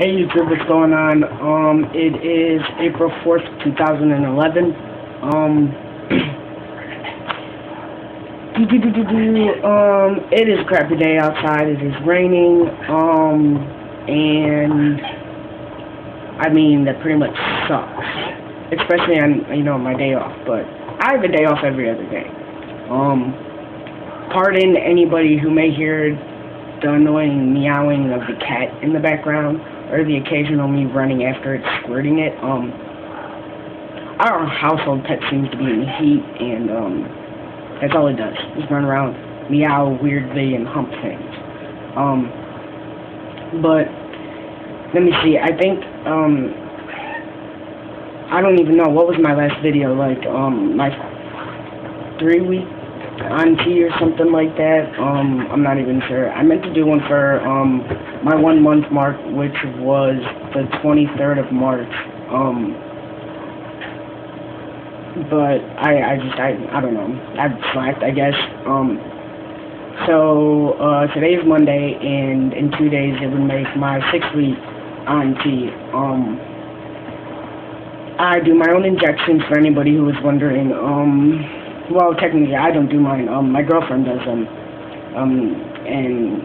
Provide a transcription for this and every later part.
Hey YouTube, what's going on? It is April 4th, 2011. It is a crappy day outside. It is raining. And I mean, that pretty much sucks. Especially on, my day off. But I have a day off every other day. Pardon anybody who may hear the annoying meowing of the cat in the background, or the occasional me running after it, squirting it. Our household pet seems to be in heat, and that's all it does. Just run around, meow weirdly, and hump things. But let me see. I think I don't even know what was my last video, like my 3-week on T or something like that. I'm not even sure. I meant to do one for my 1 month mark, which was the 23rd of March. But I don't know. I've slacked, I guess. So today is Monday, and in 2 days it would make my 6th week on T. I do my own injections, for anybody who was wondering. Well, technically, I don't do mine. My girlfriend does them, and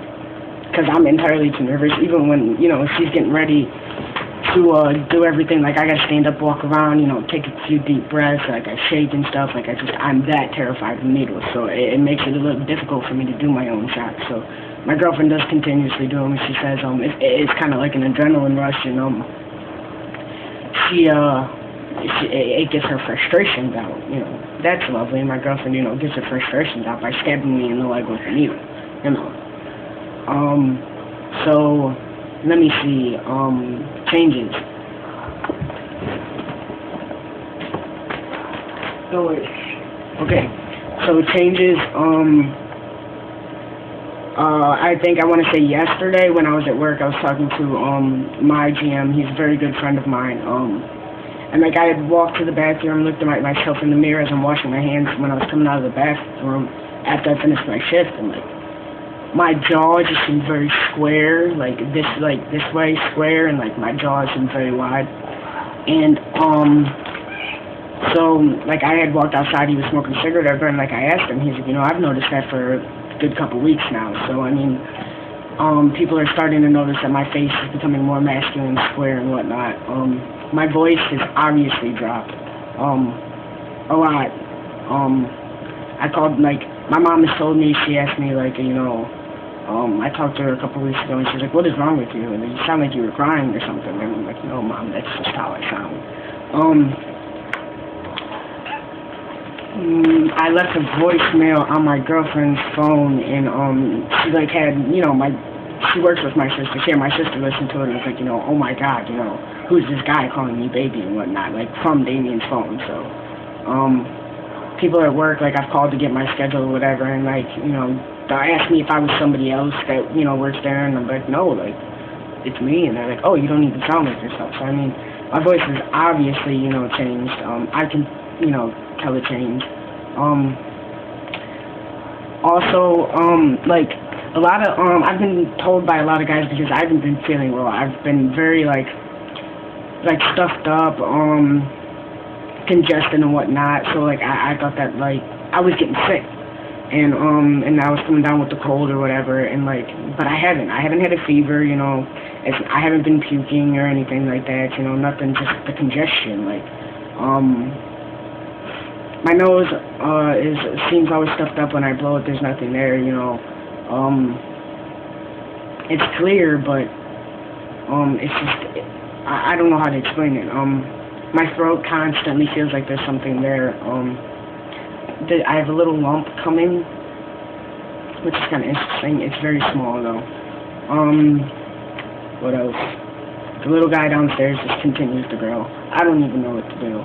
because I'm entirely too nervous, even when she's getting ready to do everything. Like, I gotta stand up, walk around, take a few deep breaths. Like, I shake and stuff. Like, I'm that terrified of needles, so it makes it a little difficult for me to do my own shots. So my girlfriend does continuously do them, and she says it's kind of like an adrenaline rush, and it gets her frustrations out, That's lovely. My girlfriend, gets her frustrations out by stabbing me in the leg with a needle, So, let me see, changes. Oh, wait. Okay, so changes, I think I want to say yesterday when I was at work, I was talking to, my GM. He's a very good friend of mine, and like, I had walked to the bathroom, looked at myself in the mirror as I'm washing my hands when I was coming out of the bathroom after I finished my shift, and like, my jaw just seemed very square, like this way square, and like my jaw seemed very wide. And so like, I had walked outside, he was smoking a cigarette over, and like, I asked him, he's like, I've noticed that for a good couple weeks now. So I mean, people are starting to notice that my face is becoming more masculine, square, and whatnot. My voice has obviously dropped, a lot. I called, like, my mom has told me, she asked me, like, I talked to her a couple weeks ago, and she's like, what is wrong with you? And you sound like you were crying or something. And I'm like, no, Mom, that's just how I sound. I left a voicemail on my girlfriend's phone, and, she, like, had, she works with my sister. She had my sister listen to it, and was like, oh my God, who's this guy calling me baby and whatnot, like, from Damien's phone. So, people at work, like, I've called to get my schedule or whatever, and, like, they'll ask me if I was somebody else that, works there, and I'm like, no, like, it's me. And they're like, oh, you don't even sound like yourself. So, I mean, my voice has obviously, changed. I can, tell it changed. Also, like, a lot of, I've been told by a lot of guys, because I haven't been feeling well. I've been very, like stuffed up, congested and whatnot. So, like, I thought that, like, I was getting sick. And I was coming down with the cold or whatever, and, like, but I haven't had a fever, I haven't been puking or anything like that, nothing, just the congestion, like, my nose, seems always stuffed up when I blow it. There's nothing there, it's clear, but, it's just, I don't know how to explain it. My throat constantly feels like there's something there. I have a little lump coming, which is kind of interesting. It's very small, though. What else? The little guy downstairs just continues to grow. I don't even know what to do.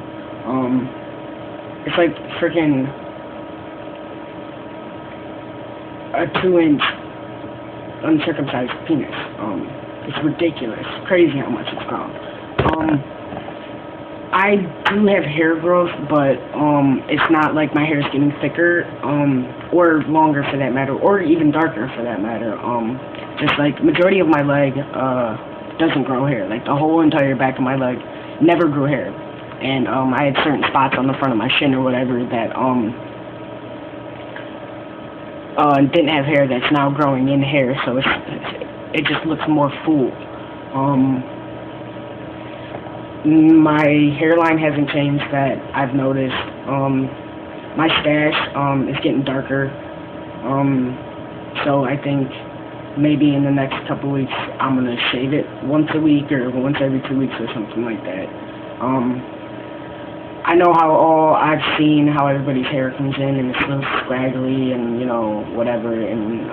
It's like freaking a 2-inch uncircumcised penis. It's ridiculous. Crazy how much it's grown. I do have hair growth, but it's not like my hair is getting thicker, or longer for that matter, or even darker for that matter. Just like majority of my leg, doesn't grow hair. Like, the whole entire back of my leg never grew hair. And, I had certain spots on the front of my shin or whatever that, didn't have hair that's now growing in hair, so it just looks more full. My hairline hasn't changed that I've noticed. My stash, is getting darker. So I think maybe in the next couple weeks I'm gonna shave it once a week or once every 2 weeks or something like that. I know I've seen how everybody's hair comes in and it's a little scraggly and, you know, whatever, and,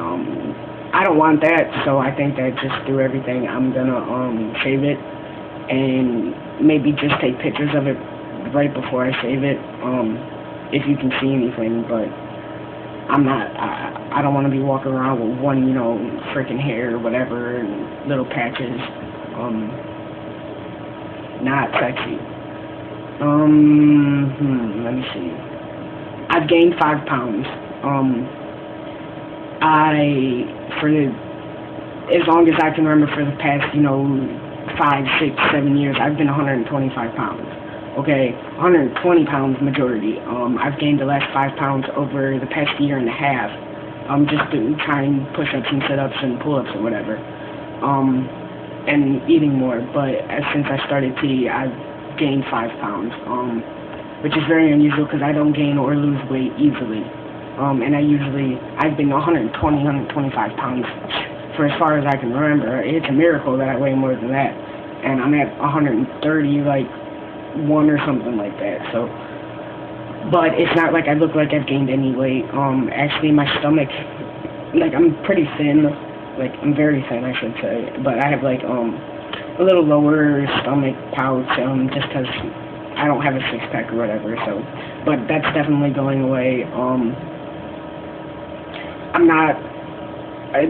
I don't want that, so I think that just through everything I'm gonna, shave it and maybe just take pictures of it right before I shave it, if you can see anything, but I don't want to be walking around with one, you know, freaking hair or whatever, and little patches, not sexy. Let me see. I've gained 5 pounds. As long as I can remember, for the past, you know, 5, 6, 7 years, I've been 125 pounds. Okay, 120 pounds majority. I've gained the last 5 pounds over the past year and a half. Just trying push-ups and sit-ups and pull-ups or whatever. And eating more. But since I started tea, I've gained 5 pounds. Which is very unusual because I don't gain or lose weight easily. And I've been 120, 125 pounds for as far as I can remember. It's a miracle that I weigh more than that. And I'm at 130, like, 1 or something like that, so, but it's not like I look like I've gained any weight. Actually, my stomach, like, I'm pretty thin, like, I'm very thin, I should say, but I have, like, a little lower stomach pouch, just because I don't have a six-pack or whatever, so, but that's definitely going away. I'm not,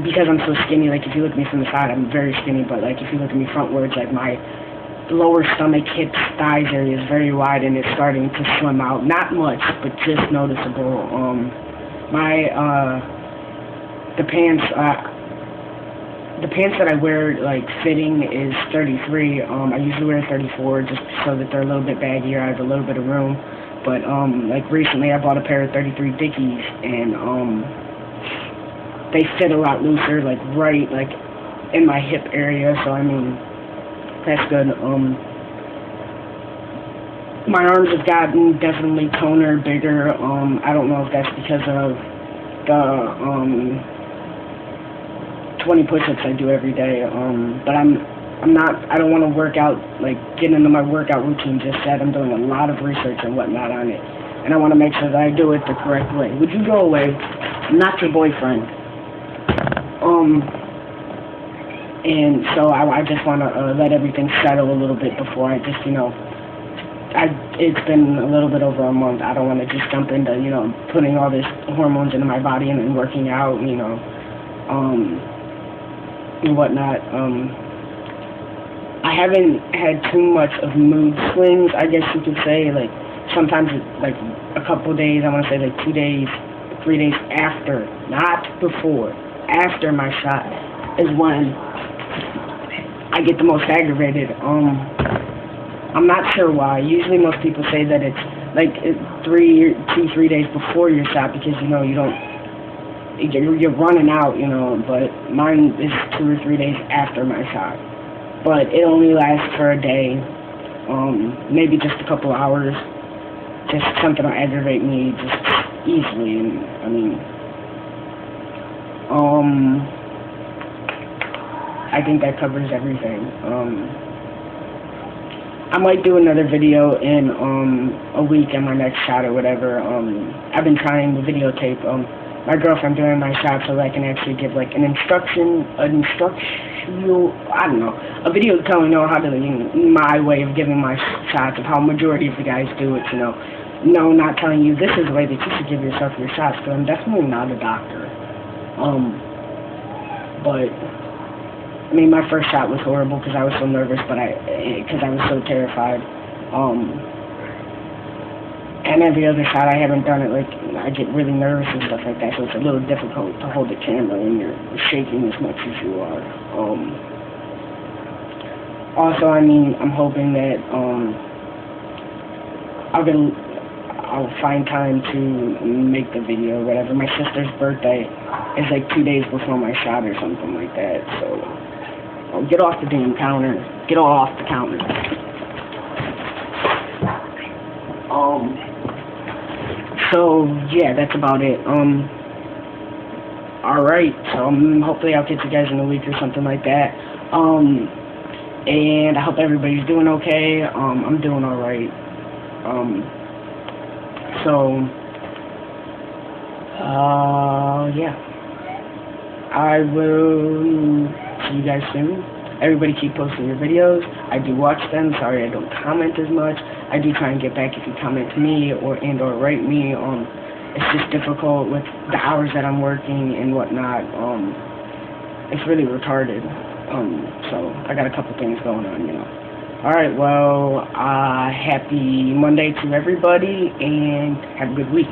because I'm so skinny, like, if you look at me from the side, I'm very skinny, but, like, if you look at me frontwards, like, my lower stomach, hips, thighs area is very wide and it's starting to slim out. Not much, but just noticeable. The pants that I wear, like, fitting is 33. I usually wear 34 just so that they're a little bit baggier. I have a little bit of room. But, like, recently I bought a pair of 33 Dickies and, they fit a lot looser, like, right, like, in my hip area, so, I mean, that's good. My arms have gotten definitely toner, bigger. I don't know if that's because of the 20 push-ups I do every day. But I don't want to work out, like, get into my workout routine just yet. I'm doing a lot of research and whatnot on it. And I want to make sure that I do it the correct way. Would you go away? I'm not your boyfriend. And so I just want to let everything settle a little bit before I just, you know, it's been a little bit over a month. I don't want to just jump into, you know, putting all this hormones into my body and then working out, you know, and whatnot. I haven't had too much of mood swings, I guess you could say. Like, sometimes, like, a couple days, I want to say, like, 2 days, 3 days after, not before, after my shot is when I get the most aggravated. I'm not sure why. Usually most people say that it's like 3 days before your shot because, you know, you're running out, you know, but mine is 2 or 3 days after my shot. But it only lasts for a day, maybe just a couple hours. Just something will aggravate me just easily, and I mean, I think that covers everything. I might do another video in a week on my next shot or whatever. I've been trying to videotape my girlfriend during my shot so that I can actually give like a video telling her how to, my way of giving my shots, of how majority of the guys do it, you know. No, not telling you this is the way that you should give yourself your shots, because I'm definitely not a doctor. But I mean, my first shot was horrible because I was so nervous, because I was so terrified. And every other shot I haven't done it, like, I get really nervous and stuff like that, so it's a little difficult to hold the camera when you're shaking as much as you are. Also, I mean, I'm hoping that I'll find time to make the video or whatever. My sister's birthday is like 2 days before my shot or something like that, so get off the damn counter. Get off the counter. So yeah, that's about it. Alright, so hopefully I'll catch you guys in a week or something like that. And I hope everybody's doing okay. I'm doing alright. Yeah. I will see you guys soon. Everybody keep posting your videos. I do watch them. Sorry I don't comment as much. I do try and get back if you comment to me or write me. It's just difficult with the hours that I'm working and whatnot. It's really retarded. So I got a couple things going on, you know. Alright, well, happy Monday to everybody, and have a good week.